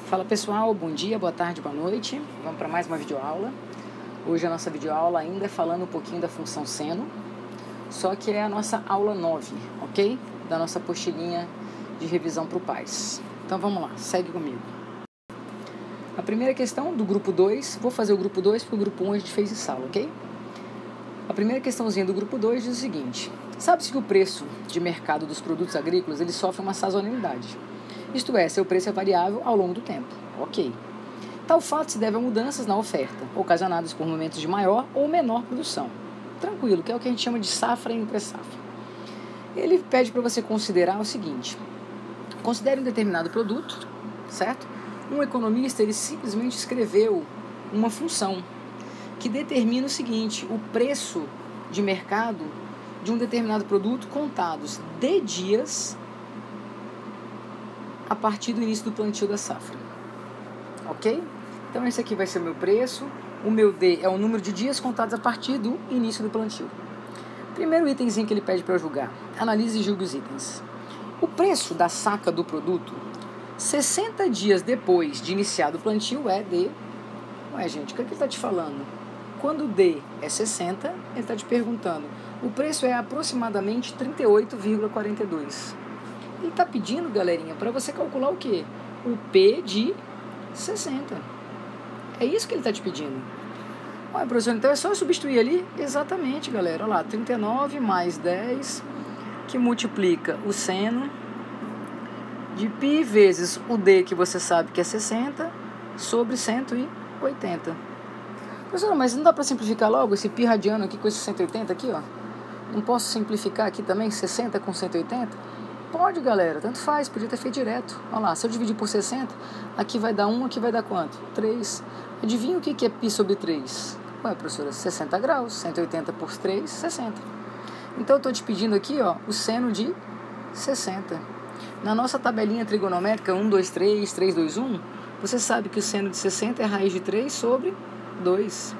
Fala pessoal, bom dia, boa tarde, boa noite. Vamos para mais uma videoaula. Hoje a nossa videoaula ainda é falando um pouquinho da função seno, só que é a nossa aula 9, ok? Da nossa apostilinha de revisão para o PAS. Então vamos lá, segue comigo. A primeira questão do grupo 2, vou fazer o grupo 2 porque o grupo 1 a gente fez em sala, ok? A primeira questãozinha do grupo 2 diz o seguinte: sabe-se que o preço de mercado dos produtos agrícolas ele sofre uma sazonalidade. Isto é, seu preço é variável ao longo do tempo. Ok. Tal fato se deve a mudanças na oferta, ocasionadas por momentos de maior ou menor produção. Tranquilo, que é o que a gente chama de safra e entre-safra. Ele pede para você considerar o seguinte: considere um determinado produto, certo? Um economista, ele simplesmente escreveu uma função que determina o seguinte: o preço de mercado de um determinado produto contados de dias a partir do início do plantio da safra. Ok? Então esse aqui vai ser o meu preço. O meu D é o número de dias contados a partir do início do plantio. Primeiro itemzinho que ele pede para eu julgar. Analise e julgue os itens. O preço da saca do produto 60 dias depois de iniciado o plantio é D. Ué, gente, o que ele está te falando? Quando D é 60, ele está te perguntando. O preço é aproximadamente 38,42. Ele está pedindo, galerinha, para você calcular o quê? O P de 60. É isso que ele está te pedindo. Olha, professor, então é só substituir ali? Exatamente, galera. Olha lá, 39 mais 10, que multiplica o seno de π vezes o D, que você sabe que é 60, sobre 180. Professor, mas não dá para simplificar logo esse π radiano aqui com esse 180 aqui, ó? Não posso simplificar aqui também 60 com 180? Pode, galera, tanto faz, podia ter feito direto. Olha lá, se eu dividir por 60, aqui vai dar 1, aqui vai dar quanto? 3. Adivinha o que é π sobre 3? Ué, professora, 60 graus, 180 por 3, 60. Então eu estou te pedindo aqui, ó, o seno de 60. Na nossa tabelinha trigonométrica 1, 2, 3, 3, 2, 1, você sabe que o seno de 60 é a raiz de 3 sobre 2.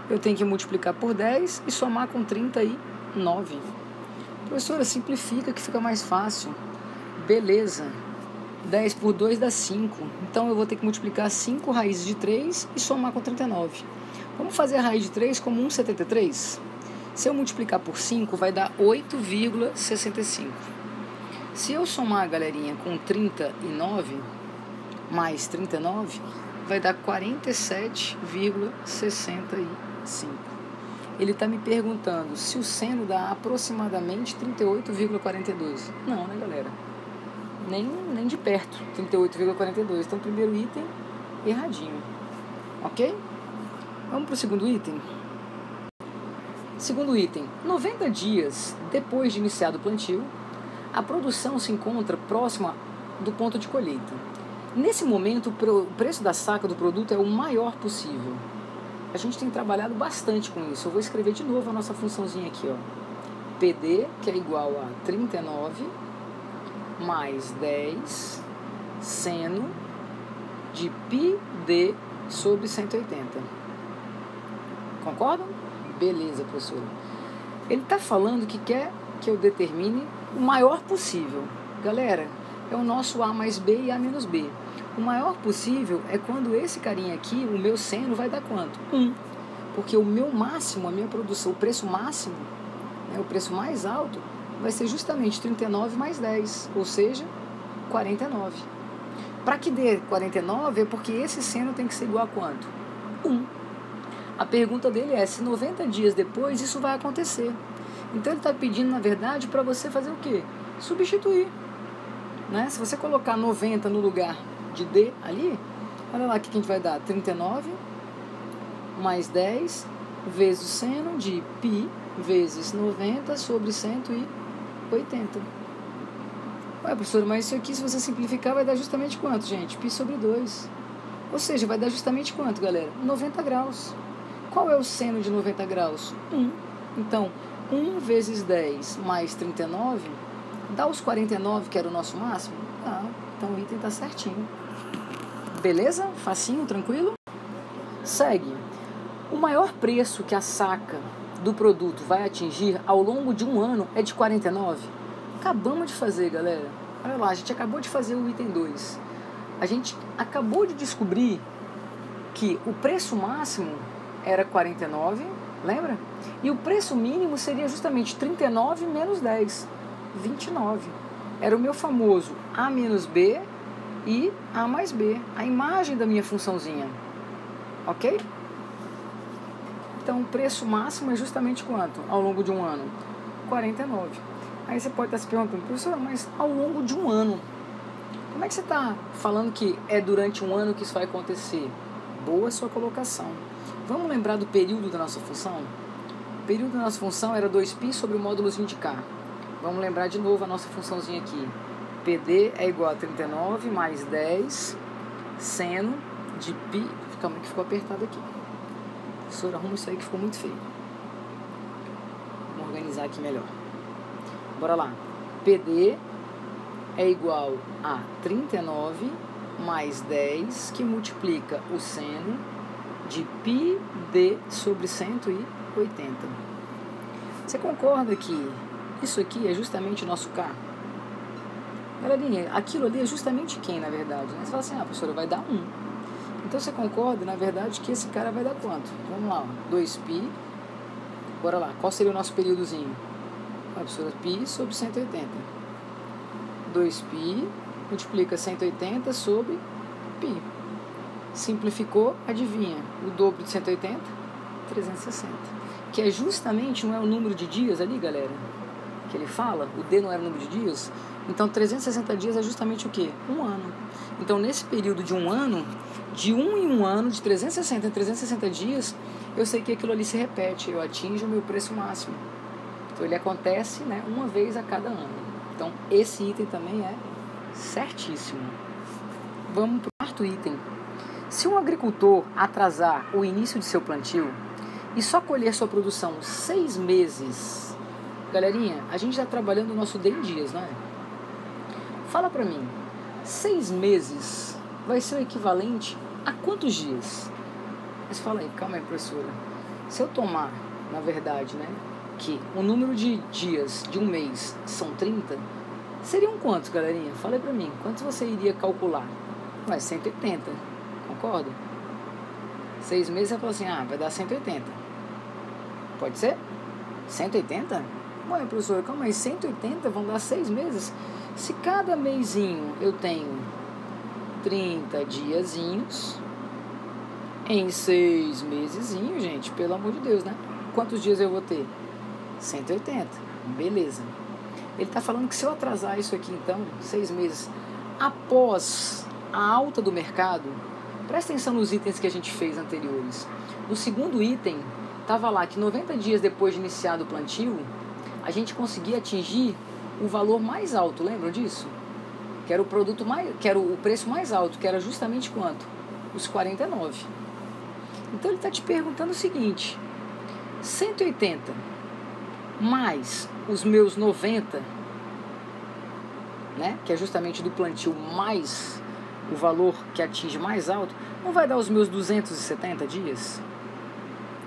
Eu tenho que multiplicar por 10 e somar com 39. Professora, simplifica que fica mais fácil. Beleza. 10 por 2 dá 5. Então eu vou ter que multiplicar 5 raízes de 3 e somar com 39. Vamos fazer a raiz de 3 como 1,73? Se eu multiplicar por 5, vai dar 8,65. Se eu somar, galerinha, com 39 mais 39, vai dar 47,65. Ele está me perguntando se o seno dá aproximadamente 38,42. Não, né, galera? Nem de perto, 38,42. Então, primeiro item, erradinho. Ok? Vamos para o segundo item. Segundo item, 90 dias depois de iniciado o plantio, a produção se encontra próxima do ponto de colheita. Nesse momento, o preço da saca do produto é o maior possível. A gente tem trabalhado bastante com isso. Eu vou escrever de novo a nossa funçãozinha aqui, ó. PD, que é igual a 39 mais 10 seno de πd sobre 180. Concordam? Beleza, professora. Ele está falando que quer que eu determine o maior possível. Galera, é o nosso A mais B e A menos B. O maior possível é quando esse carinha aqui, o meu seno, vai dar quanto? 1. Porque o meu máximo, a minha produção, o preço máximo, né, o preço mais alto, vai ser justamente 39 mais 10, ou seja, 49. Para que dê 49 é porque esse seno tem que ser igual a quanto? 1. A pergunta dele é se 90 dias depois isso vai acontecer. Então ele está pedindo, na verdade, para você fazer o quê? Substituir. Né? Se você colocar 90 no lugar de D ali, olha lá o que a gente vai dar, 39 mais 10 vezes o seno de π vezes 90 sobre 180. Ué, professor, mas isso aqui, se você simplificar, vai dar justamente quanto, gente? π sobre 2. Ou seja, vai dar justamente quanto, galera? 90 graus. Qual é o seno de 90 graus? 1. Então, 1 vezes 10 mais 39 dá os 49, que era o nosso máximo? Ah, então o item está certinho. Beleza? Facinho, tranquilo? Segue. O maior preço que a saca do produto vai atingir ao longo de um ano é de 49. Acabamos de fazer, galera. Olha lá, a gente acabou de fazer o item 2. A gente acabou de descobrir que o preço máximo era 49, lembra? E o preço mínimo seria justamente 39 menos 10, 29. Era o meu famoso A menos B e A mais B, a imagem da minha funçãozinha. Ok? Então o preço máximo é justamente quanto ao longo de um ano? 49. Aí você pode estar se perguntando, professor, mas ao longo de um ano, como é que você está falando que é durante um ano que isso vai acontecer? Boa sua colocação. Vamos lembrar do período da nossa função? O período da nossa função era 2π sobre o módulozinho de K. Vamos lembrar de novo a nossa funçãozinha aqui. PD é igual a 39 mais 10 seno de π... Calma que ficou apertado aqui. Professor, arruma isso aí que ficou muito feio. Vamos organizar aqui melhor. Bora lá. PD é igual a 39 mais 10, que multiplica o seno de πd sobre 180. Você concorda que isso aqui é justamente o nosso K? Galerinha, aquilo ali é justamente quem, na verdade? Né? Você fala assim, professora, vai dar 1. Então você concorda, na verdade, que esse cara vai dar quanto? Vamos lá, 2π. Bora lá, qual seria o nosso períodozinho? Professora, π sobre 180. 2π multiplica 180 sobre π. Simplificou, adivinha? O dobro de 180? 360. Que é justamente, não é o número de dias ali, galera? Que ele fala, o D não era o número de dias. Então 360 dias é justamente o quê? Um ano. Então nesse período de um ano, de um em um ano, de 360 em 360 dias, eu sei que aquilo ali se repete, eu atinjo o meu preço máximo. Então ele acontece, né, uma vez a cada ano. Então esse item também é certíssimo. Vamos para o quarto item. Se um agricultor atrasar o início de seu plantio e só colher sua produção 6 meses, galerinha, a gente está trabalhando o nosso D em dias, não é? Fala para mim, 6 meses vai ser o equivalente a quantos dias? Mas fala aí, calma aí, professora. Se eu tomar, na verdade, né, que o número de dias de um mês são 30, seriam quantos, galerinha? Fala aí pra mim, quantos você iria calcular? Ué, 180, concorda? 6 meses você fala assim, vai dar 180. Pode ser? 180? Ué, professor, calma aí, 180 vão dar 6 meses? Se cada mêsinho eu tenho 30 diazinhos, em 6 mesezinhos, gente, pelo amor de Deus, né? Quantos dias eu vou ter? 180. Beleza. Ele está falando que se eu atrasar isso aqui, então, 6 meses após a alta do mercado, presta atenção nos itens que a gente fez anteriores. No segundo item, estava lá que 90 dias depois de iniciado o plantio, a gente conseguia atingir o valor mais alto, lembram disso? Que era o produto mais, que era o preço mais alto, que era justamente quanto? Os 49. Então ele está te perguntando o seguinte: 180 mais os meus 90, né, que é justamente do plantio mais o valor que atinge mais alto, não vai dar os meus 270 dias?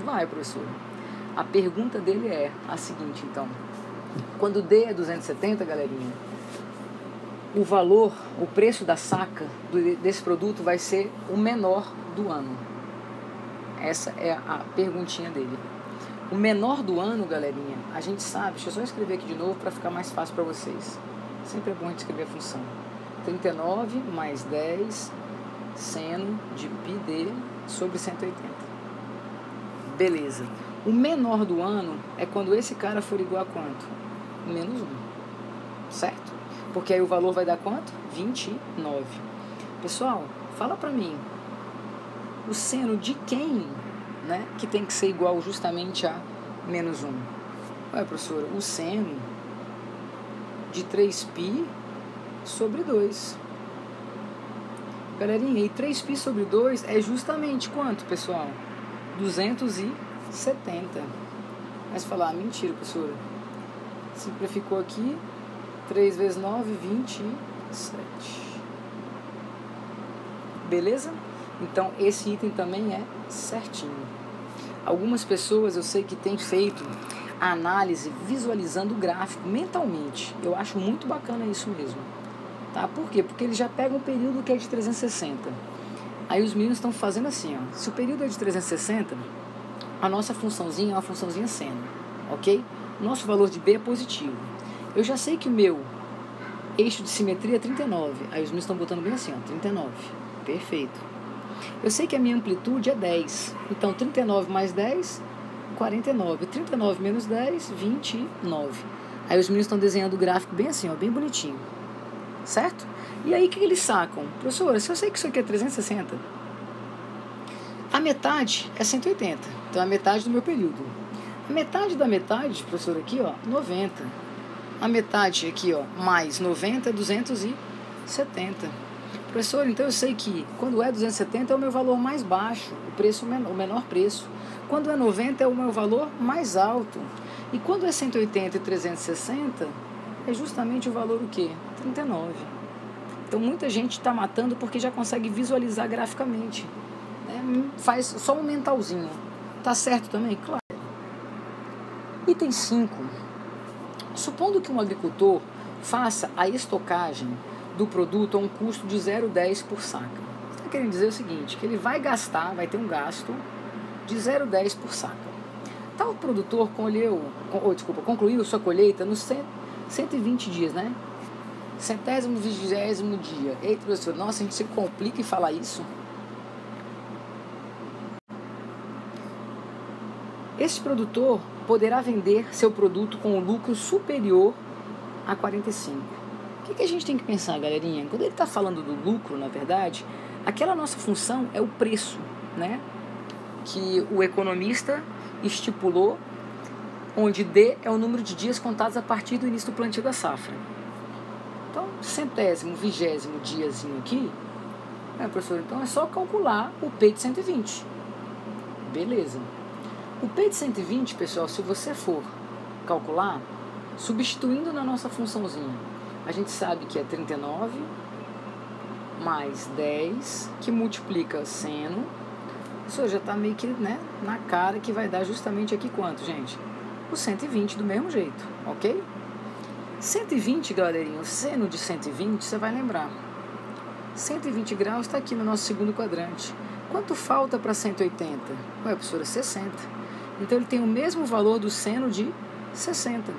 Vai, professor. A pergunta dele é a seguinte, então. Quando D é 270, galerinha, o valor, o preço da saca desse produto vai ser o menor do ano. Essa é a perguntinha dele. O menor do ano, galerinha, a gente sabe, deixa eu só escrever aqui de novo para ficar mais fácil para vocês. Sempre é bom a gente escrever a função. 39 mais 10 seno de πd sobre 180. Beleza. O menor do ano é quando esse cara for igual a quanto? Menos 1. Certo? Porque aí o valor vai dar quanto? 29. Pessoal, fala pra mim. O seno de quem, né, que tem que ser igual justamente a menos 1? Ué, professora, o seno de 3π sobre 2. Galerinha, e 3π sobre 2 é justamente quanto, pessoal? 270. Mas falar, mentira, professora. Simplificou aqui. 3 vezes 9, 27. Beleza? Então, esse item também é certinho. Algumas pessoas eu sei que têm feito a análise visualizando o gráfico mentalmente. Eu acho muito bacana isso mesmo. Tá? Por quê? Porque eles já pegam um período que é de 360. Aí os meninos estão fazendo assim, ó. Se o período é de 360, a nossa funçãozinha é uma funçãozinha seno, ok? Nosso valor de B é positivo. Eu já sei que o meu eixo de simetria é 39. Aí os meninos estão botando bem assim, ó, 39. Perfeito. Eu sei que a minha amplitude é 10. Então, 39 mais 10, 49. 39 menos 10, 29. Aí os meninos estão desenhando o gráfico bem assim, ó, bem bonitinho. Certo? E aí, o que eles sacam? Professora, se eu sei que isso aqui é 360, a metade é 180. Então, é a metade do meu período. A metade da metade, professor, aqui, ó, 90. A metade aqui, ó, mais 90 é 270. Professor, então eu sei que quando é 270 é o meu valor mais baixo, o menor preço. Quando é 90 é o meu valor mais alto. E quando é 180 e 360, é justamente o valor o quê? 39. Então muita gente está matando porque já consegue visualizar graficamente. Né? Faz só um mentalzinho. Tá certo também? Claro. Item 5. Supondo que um agricultor faça a estocagem do produto a um custo de 0,10 por saca. Está querendo dizer o seguinte, que ele vai ter um gasto de 0,10 por saca. Tal produtor concluiu sua colheita nos 120 dias, né? 120º dia. Eita, professor, nossa, a gente se complica em falar isso. Este produtor poderá vender seu produto com um lucro superior a 45. O que a gente tem que pensar, galerinha? Quando ele está falando do lucro, na verdade, aquela nossa função é o preço, né? Que o economista estipulou, onde D é o número de dias contados a partir do início do plantio da safra. Então, 120º diazinho aqui, professor, então é só calcular o P de 120. Beleza. O P de 120, pessoal, se você for calcular, substituindo na nossa funçãozinha, a gente sabe que é 39 mais 10, que multiplica seno. Isso já está meio que, né, na cara que vai dar justamente aqui quanto, gente? O 120 do mesmo jeito, ok? 120, galerinha, o seno de 120, você vai lembrar. 120 graus está aqui no nosso segundo quadrante. Quanto falta para 180? Ué, professora, 60. Então, ele tem o mesmo valor do seno de 60.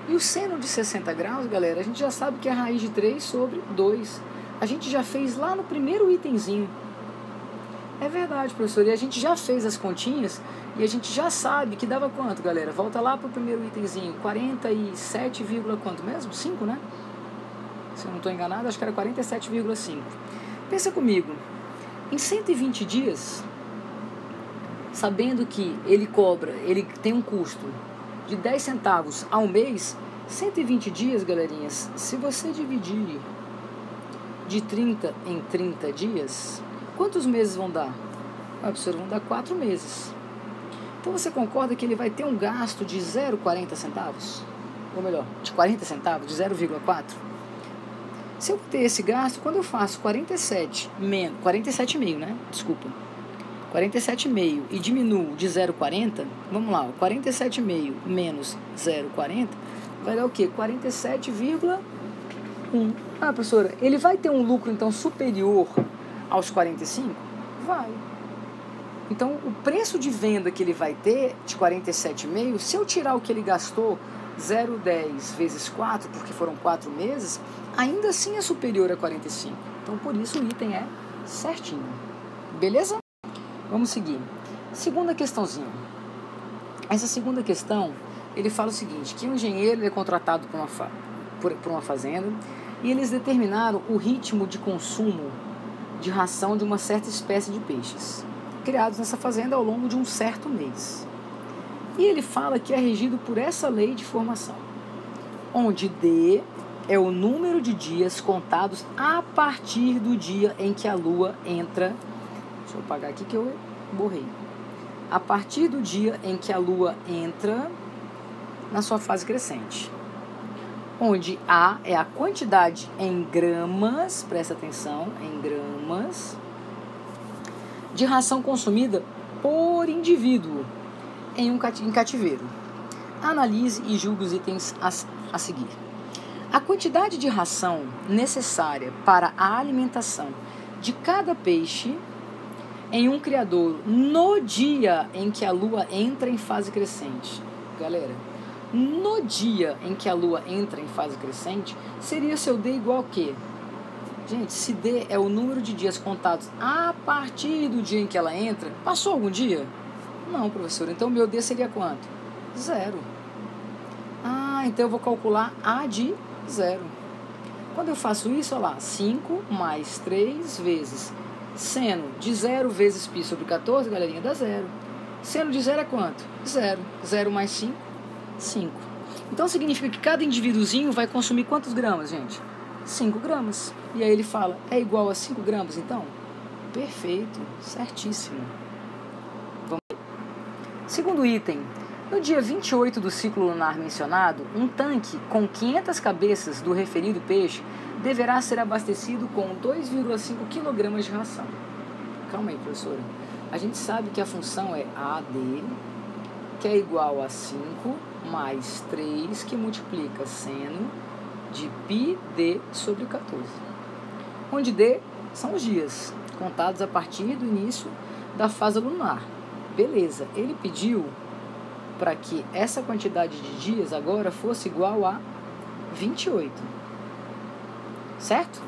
E o seno de 60 graus, galera, a gente já sabe que é a raiz de 3 sobre 2. A gente já fez lá no primeiro itemzinho. É verdade, professor. E a gente já fez as continhas e a gente já sabe que dava quanto, galera? Volta lá para o primeiro itemzinho. 47, quanto mesmo? 5, né? Se eu não estou enganado, acho que era 47,5. Pensa comigo. Em 120 dias, sabendo que ele tem um custo de 10 centavos ao mês, 120 dias, galerinhas, se você dividir de 30 em 30 dias, quantos meses vão dar? Professor, vão dar 4 meses. Então você concorda que ele vai ter um gasto de 0,40 centavos? Ou melhor, de 40 centavos, de 0,4? Se eu ter esse gasto, quando eu faço 47,5, né? Desculpa. 47,5 e diminuo de 0,40, vamos lá, 47,5 menos 0,40 vai dar o quê? 47,1. Professora, ele vai ter um lucro, então, superior aos 45? Vai. Então, o preço de venda que ele vai ter, de 47,5, se eu tirar o que ele gastou, 0,10 vezes 4, porque foram 4 meses, ainda assim é superior a 45. Então, por isso, o item é certinho. Beleza? Vamos seguir. Segunda questãozinha. Essa segunda questão, ele fala o seguinte, que o engenheiro é contratado por uma fazenda e eles determinaram o ritmo de consumo de ração de uma certa espécie de peixes, criados nessa fazenda ao longo de um certo mês. E ele fala que é regido por essa lei de formação, onde D é o número de dias contados a partir do dia em que a Lua entra. Deixa eu apagar aqui que eu borrei. A partir do dia em que a Lua entra na sua fase crescente. Onde A é a quantidade em gramas, presta atenção, em gramas, de ração consumida por indivíduo em cativeiro. Analise e julgue os itens a seguir. A quantidade de ração necessária para a alimentação de cada peixe em um criadouro no dia em que a lua entra em fase crescente. Galera, no dia em que a lua entra em fase crescente, seria seu D igual a quê? Gente, se D é o número de dias contados a partir do dia em que ela entra, passou algum dia? Não, professor. Então, meu D seria quanto? 0. Então eu vou calcular A de 0. Quando eu faço isso, olha lá, 5 mais 3 vezes seno de 0 vezes π sobre 14, galerinha, dá 0. Seno de 0 é quanto? 0. 0 mais 5, 5. Então significa que cada indivíduozinho vai consumir quantos gramas, gente? 5 gramas. E aí ele fala, é igual a 5 gramas, então? Perfeito, certíssimo. Vamos ver. Segundo item, no dia 28 do ciclo lunar mencionado, um tanque com 500 cabeças do referido peixe deverá ser abastecido com 2,5 kg de ração. Calma aí, professora. A gente sabe que a função é AD, que é igual a 5 mais 3, que multiplica seno de πd sobre 14. Onde D são os dias, contados a partir do início da fase lunar. Beleza, ele pediu para que essa quantidade de dias agora fosse igual a 28. Certo?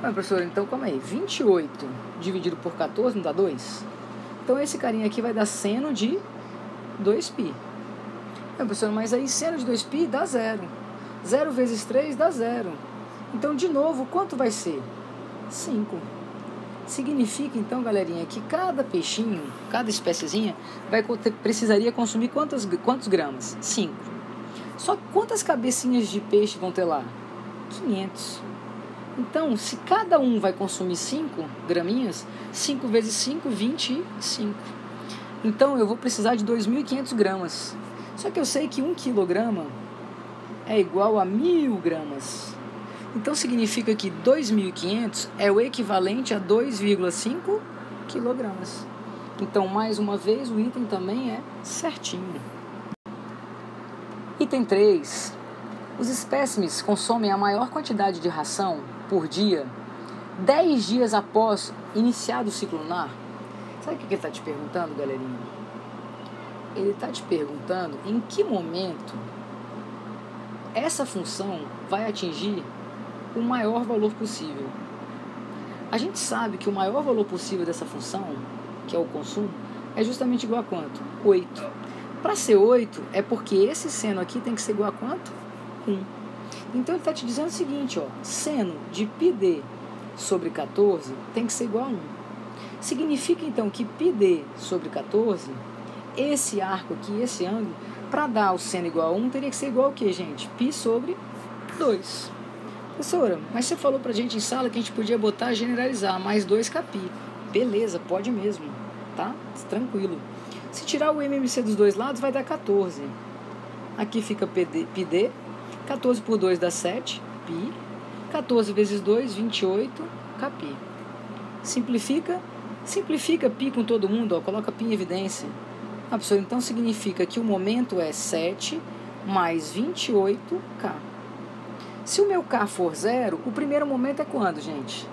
Mas, professor, então calma aí. 28 dividido por 14 não dá 2? Então esse carinha aqui vai dar seno de 2π. Professor, mas aí seno de 2π dá 0. 0 vezes 3 dá 0. Então, de novo, quanto vai ser? 5. Significa, então, galerinha, que cada peixinho, cada espéciezinha, precisaria consumir quantos gramas? 5. Só que quantas cabecinhas de peixe vão ter lá? 500. Então, se cada um vai consumir 5 graminhas, 5 vezes 5, 25. Então, eu vou precisar de 2.500 gramas. Só que eu sei que 1 quilograma é igual a 1.000 gramas. Então, significa que 2.500 é o equivalente a 2,5 quilogramas. Então, mais uma vez, o item também é certinho. Item 3. Os espécimes consomem a maior quantidade de ração por dia 10 dias após iniciado o ciclo lunar. Sabe o que ele está te perguntando, galerinha? Ele está te perguntando em que momento essa função vai atingir o maior valor possível. A gente sabe que o maior valor possível dessa função, que é o consumo, é justamente igual a quanto? 8. Para ser 8, é porque esse seno aqui tem que ser igual a quanto? 1. Então ele está te dizendo o seguinte, ó, seno de πd sobre 14 tem que ser igual a 1. Significa então que πd sobre 14, esse arco aqui, esse ângulo, para dar o seno igual a 1, teria que ser igual ao que, gente? Π sobre 2. Professora, mas você falou pra gente em sala que a gente podia botar generalizar, mais 2kπ. Beleza, pode mesmo, tá? Tranquilo. Se tirar o MMC dos dois lados, vai dar 14. Aqui fica πd, 14 por 2 dá 7, π. 14 vezes 2, 28, kπ. Simplifica π com todo mundo, ó, coloca π em evidência. Professor, então significa que o momento é 7 mais 28k. Se o meu K for 0, o primeiro momento é quando, gente?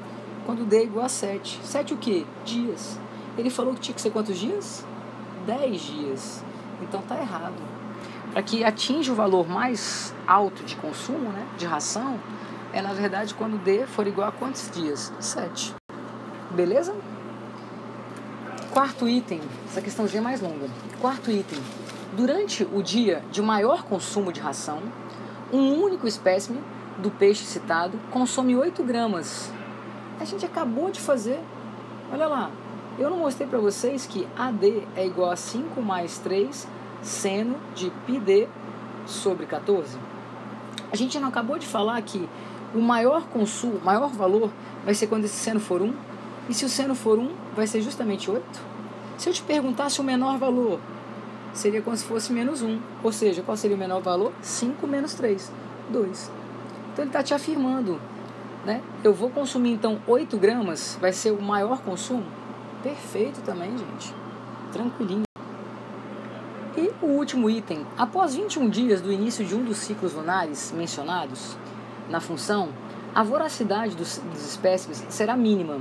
Quando D é igual a 7. 7 o quê? Dias. Ele falou que tinha que ser quantos dias? 10 dias. Então tá errado. Para que atinja o valor mais alto de consumo, né, de ração, é na verdade quando D for igual a quantos dias? 7. Beleza? Quarto item. Essa questãozinha é mais longa. Quarto item. Durante o dia de maior consumo de ração, um único espécime do peixe citado consome 8 gramas. A gente acabou de fazer. Olha lá, eu não mostrei para vocês que AD é igual a 5 mais 3 seno de πd sobre 14? A gente não acabou de falar que o maior consumo, maior valor vai ser quando esse seno for 1? E se o seno for 1, vai ser justamente 8? Se eu te perguntasse o menor valor, seria como se fosse menos 1. Ou seja, qual seria o menor valor? 5 menos 3, 2. Então ele está te afirmando, né? Eu vou consumir então 8 gramas, vai ser o maior consumo? Perfeito também, gente. Tranquilinho. E O último item, após 21 dias do início de um dos ciclos lunares mencionados na função, a voracidade dos espécimes será mínima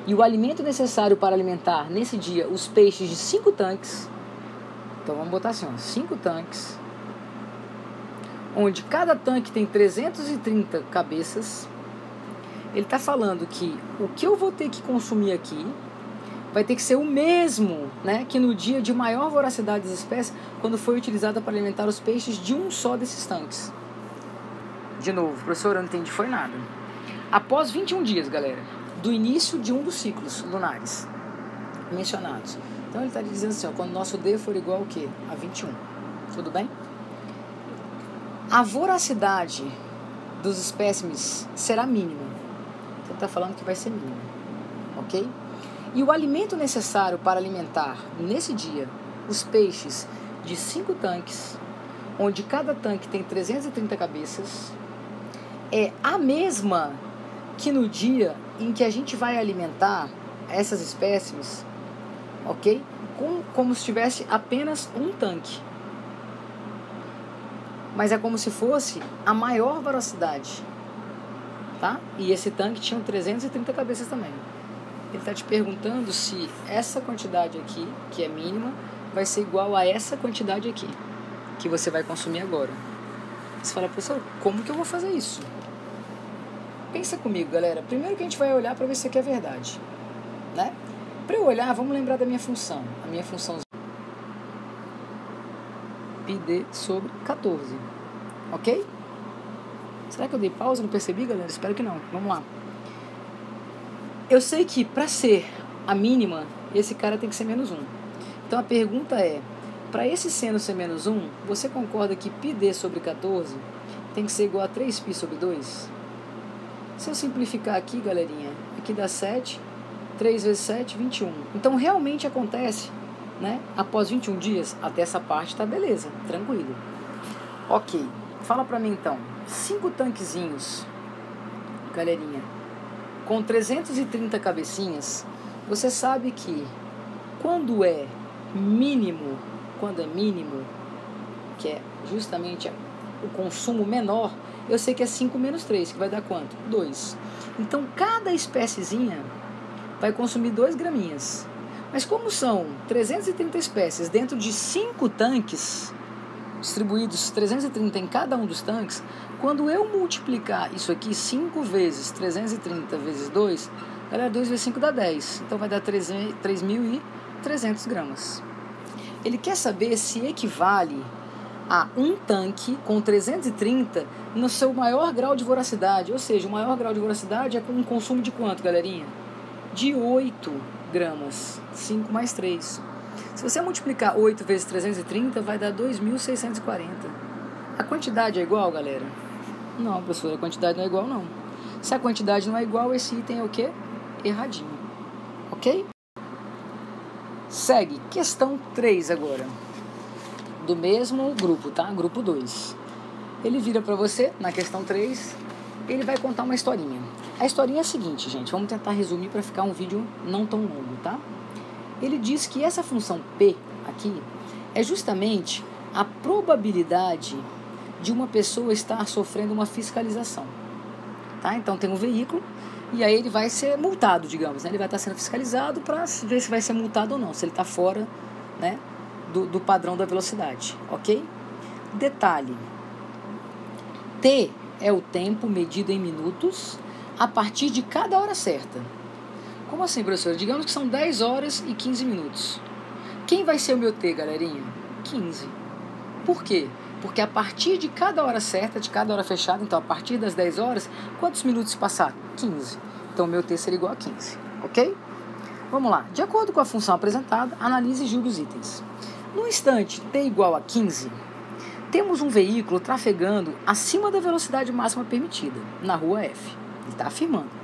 e o alimento necessário para alimentar nesse dia os peixes de 5 tanques, então vamos botar assim, 5 tanques, onde cada tanque tem 330 cabeças. Ele está falando que o que eu vou ter que consumir aqui vai ter que ser o mesmo, né, que no dia de maior voracidade das espécies, quando foi utilizada para alimentar os peixes de um só desses tanques. De novo, professor, eu não entendi, foi nada. Após 21 dias, galera, do início de um dos ciclos lunares mencionados. Então ele está dizendo assim, quando nosso D for igual ao quê? A 21. Tudo bem? A voracidade dos espécimes será mínima. Então ele está falando que vai ser mínima. Ok? E o alimento necessário para alimentar, nesse dia, os peixes de 5 tanques, onde cada tanque tem 330 cabeças, é a mesma que no dia em que a gente vai alimentar essas espécimes, ok? Como se tivesse apenas um tanque. Mas é como se fosse a maior voracidade, tá? E esse tanque tinha 330 cabeças também. Ele está te perguntando se essa quantidade aqui, que é mínima, vai ser igual a essa quantidade aqui, que você vai consumir agora. Você fala, professor, como que eu vou fazer isso? Pensa comigo, galera. Primeiro que a gente vai olhar para ver se isso aqui é verdade, né? Para eu olhar, vamos lembrar da minha função. A minha função πd sobre 14, ok? Será que eu dei pausa? Não percebi, galera? Espero que não. Vamos lá. Eu sei que para ser a mínima, esse cara tem que ser menos 1. Então a pergunta é, para esse seno ser menos 1, você concorda que πd sobre 14 tem que ser igual a 3π sobre 2? Se eu simplificar aqui, galerinha, aqui dá 7, 3 vezes 7, 21. Então realmente acontece, né? Após 21 dias, até essa parte tá beleza, tranquilo. Ok, fala pra mim então, 5 tanquezinhos, galerinha, com 330 cabecinhas, você sabe que quando é mínimo, que é justamente o consumo menor, eu sei que é 5 menos 3, que vai dar quanto? 2. Então, cada espéciezinha vai consumir 2 graminhas. Mas como são 330 espécies dentro de 5 tanques, distribuídos 330 em cada um dos tanques, quando eu multiplicar isso aqui 5 vezes 330 vezes 2, galera, 2 vezes 5 dá 10. Então vai dar 3.300 gramas. Ele quer saber se equivale a um tanque com 330 no seu maior grau de voracidade. Ou seja, o maior grau de voracidade é com um consumo de quanto, galerinha? De 8 gramas. 5 mais 3. Se você multiplicar 8 vezes 330, vai dar 2.640. A quantidade é igual, galera? Não, professor, a quantidade não é igual, não. Se a quantidade não é igual, esse item é o quê? Erradinho. Ok? Segue. Questão 3 agora. Do mesmo grupo, tá? Grupo 2. Ele vira para você, na questão 3, ele vai contar uma historinha. A historinha é a seguinte, gente. Vamos tentar resumir para ficar um vídeo não tão longo, tá? Ele diz que essa função P aqui é justamente a probabilidade de uma pessoa estar sofrendo uma fiscalização. Tá? Então tem um veículo e aí ele vai ser multado, digamos, né? Ele vai estar sendo fiscalizado para ver se vai ser multado ou não, se ele está fora, né, do padrão da velocidade, ok? Detalhe, T é o tempo medido em minutos a partir de cada hora certa. Como assim, professor? Digamos que são 10 horas e 15 minutos. Quem vai ser o meu T, galerinha? 15. Por quê? Porque a partir de cada hora certa, de cada hora fechada, então a partir das 10 horas, quantos minutos se passaram? 15. Então o meu T seria igual a 15, ok? Vamos lá. De acordo com a função apresentada, analise e julgue os itens. No instante T igual a 15, temos um veículo trafegando acima da velocidade máxima permitida, na rua F. Ele está afirmando.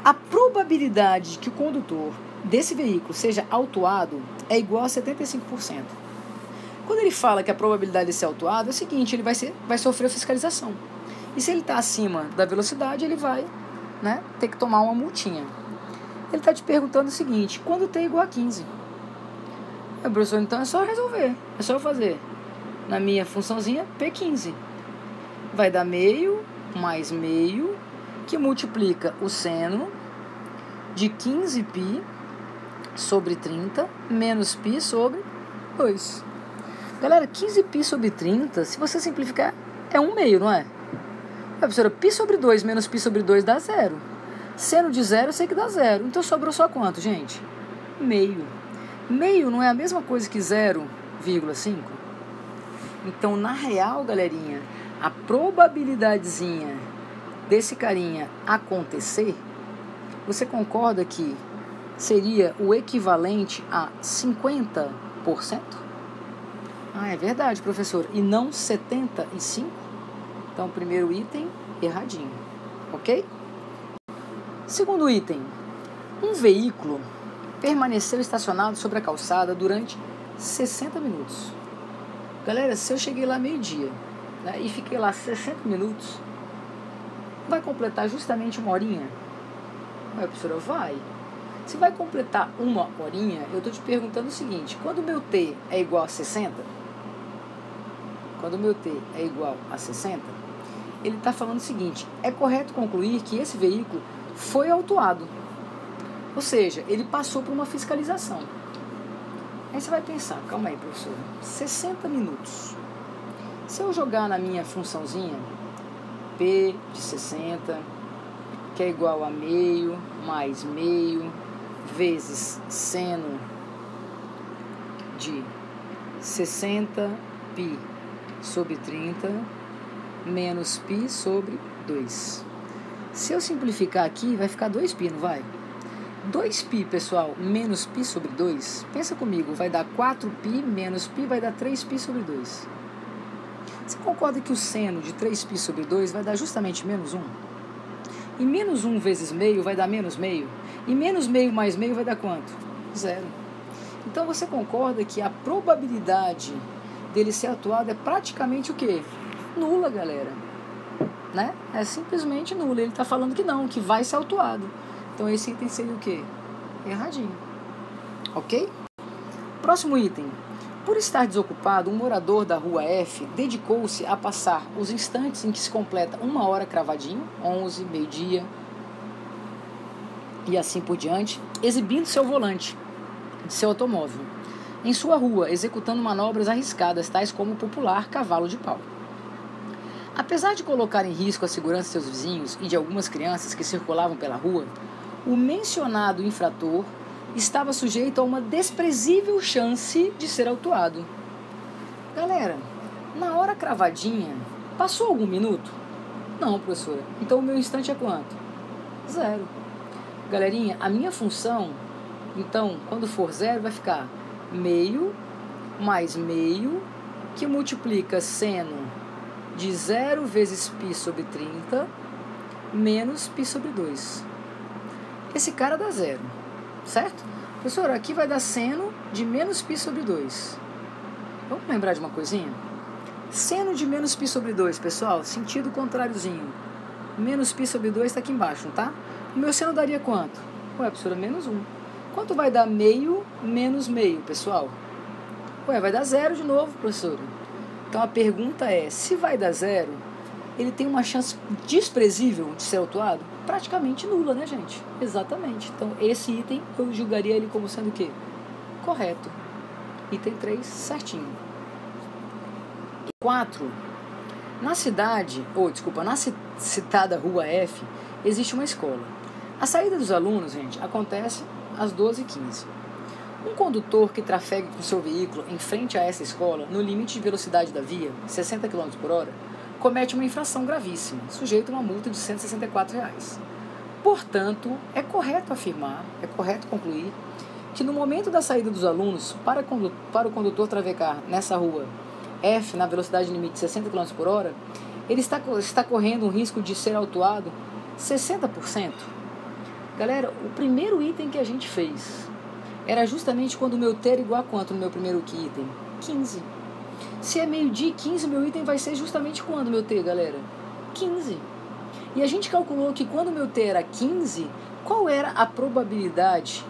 A probabilidade de que o condutor desse veículo seja autuado é igual a 75%. Quando ele fala que a probabilidade de ser autuado é o seguinte, ele vai sofrer fiscalização. E se ele está acima da velocidade, ele vai, né, ter que tomar uma multinha. Ele está te perguntando o seguinte, quando T é igual a 15? Professor, então é só resolver. É só eu fazer. Na minha funçãozinha, P15. Vai dar meio mais meio, que multiplica o seno de 15π sobre 30 menos π sobre 2. Galera, 15π sobre 30, se você simplificar, é 1 meio, não é? Professora, π sobre 2 menos π sobre 2 dá 0. Seno de 0 eu sei que dá 0. Então sobrou só quanto, gente? Meio. Meio não é a mesma coisa que 0,5? Então, na real, galerinha, a probabilidadezinha desse carinha acontecer, você concorda que seria o equivalente a 50%? Ah, é verdade, professor. E não 75%? Então, primeiro item, erradinho. Ok? Segundo item. Um veículo permaneceu estacionado sobre a calçada durante 60 minutos. Galera, se eu cheguei lá meio-dia, né, e fiquei lá 60 minutos, vai completar justamente 1 horinha? Ué, professora, vai. Se vai completar 1 horinha, eu estou te perguntando o seguinte: quando o meu T é igual a 60, ele está falando o seguinte: é correto concluir que esse veículo foi autuado. Ou seja, ele passou por uma fiscalização. Aí você vai pensar, calma aí, professor, 60 minutos. Se eu jogar na minha funçãozinha, P de 60, que é igual a meio mais meio, vezes seno de 60π sobre 30, menos π sobre 2. Se eu simplificar aqui, vai ficar 2π, não vai? 2π, pessoal, menos π sobre 2, pensa comigo, vai dar 4π menos π, vai dar 3π sobre 2. Você concorda que o seno de 3π sobre 2 vai dar justamente menos 1? E menos 1 vezes meio vai dar menos meio. E menos meio mais meio vai dar quanto? 0. Então você concorda que a probabilidade dele ser atuado é praticamente o quê? Nula, galera. Né? É simplesmente nula. Ele está falando que não, que vai ser autuado. Então esse item seria o quê? Erradinho. Ok? Próximo item. Por estar desocupado, um morador da rua F dedicou-se a passar os instantes em que se completa 1 hora cravadinho, 11, meio-dia e assim por diante, exibindo seu volante de seu automóvel em sua rua, executando manobras arriscadas, tais como o popular cavalo de pau. Apesar de colocar em risco a segurança de seus vizinhos e de algumas crianças que circulavam pela rua, o mencionado infrator estava sujeito a uma desprezível chance de ser autuado. Galera, na hora cravadinha, passou algum minuto? Não, professora. Então o meu instante é quanto? 0. Galerinha, a minha função, então, quando for 0, vai ficar meio mais meio, que multiplica seno de 0 vezes π sobre 30, menos π sobre 2. Esse cara dá 0. Certo? Professor, aqui vai dar seno de menos π sobre 2. Vamos lembrar de uma coisinha? Seno de menos π sobre 2, pessoal, sentido contráriozinho. Menos π sobre 2 está aqui embaixo, não tá? O meu seno daria quanto? Ué, professora, menos 1. Quanto vai dar meio menos meio, pessoal? Ué, vai dar 0 de novo, professora. Então a pergunta é, se vai dar 0, ele tem uma chance desprezível de ser autuado? Praticamente nula, né, gente? Exatamente. Então, esse item, eu julgaria ele como sendo o quê? Correto. Item 3, certinho. 4. Na citada Rua F, existe uma escola. A saída dos alunos, gente, acontece às 12h15. Um condutor que trafega com seu veículo em frente a essa escola, no limite de velocidade da via, 60 km por hora, comete uma infração gravíssima, sujeito a uma multa de R$ 164. Portanto, é correto afirmar, é correto concluir, que no momento da saída dos alunos para o condutor travegar nessa rua F, na velocidade limite de 60 km por hora, ele está correndo um risco de ser autuado 60%. Galera, o primeiro item que a gente fez era justamente quando o meu T era igual a quanto no meu primeiro item? 15. Se é meio-dia e 15, meu item vai ser justamente quando meu T, galera? 15. E a gente calculou que quando meu T era 15, qual era a probabilidade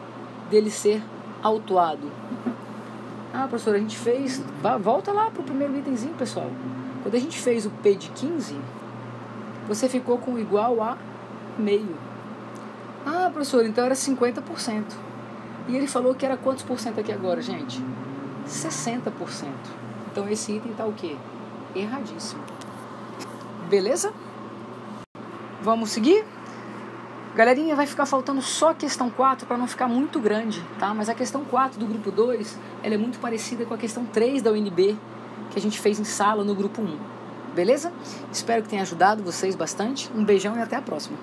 dele ser autuado? Ah, professor, a gente fez... Volta lá pro primeiro itemzinho, pessoal. Quando a gente fez o P de 15, você ficou com igual a meio. Ah, professor, então era 50%. E ele falou que era quantos por cento aqui agora, gente? 60%. Então esse item tá o quê? Erradíssimo. Beleza? Vamos seguir? Galerinha, vai ficar faltando só a questão 4 para não ficar muito grande, tá? Mas a questão 4 do grupo 2, ela é muito parecida com a questão 3 da UNB, que a gente fez em sala no grupo 1. Beleza? Espero que tenha ajudado vocês bastante. Um beijão e até a próxima.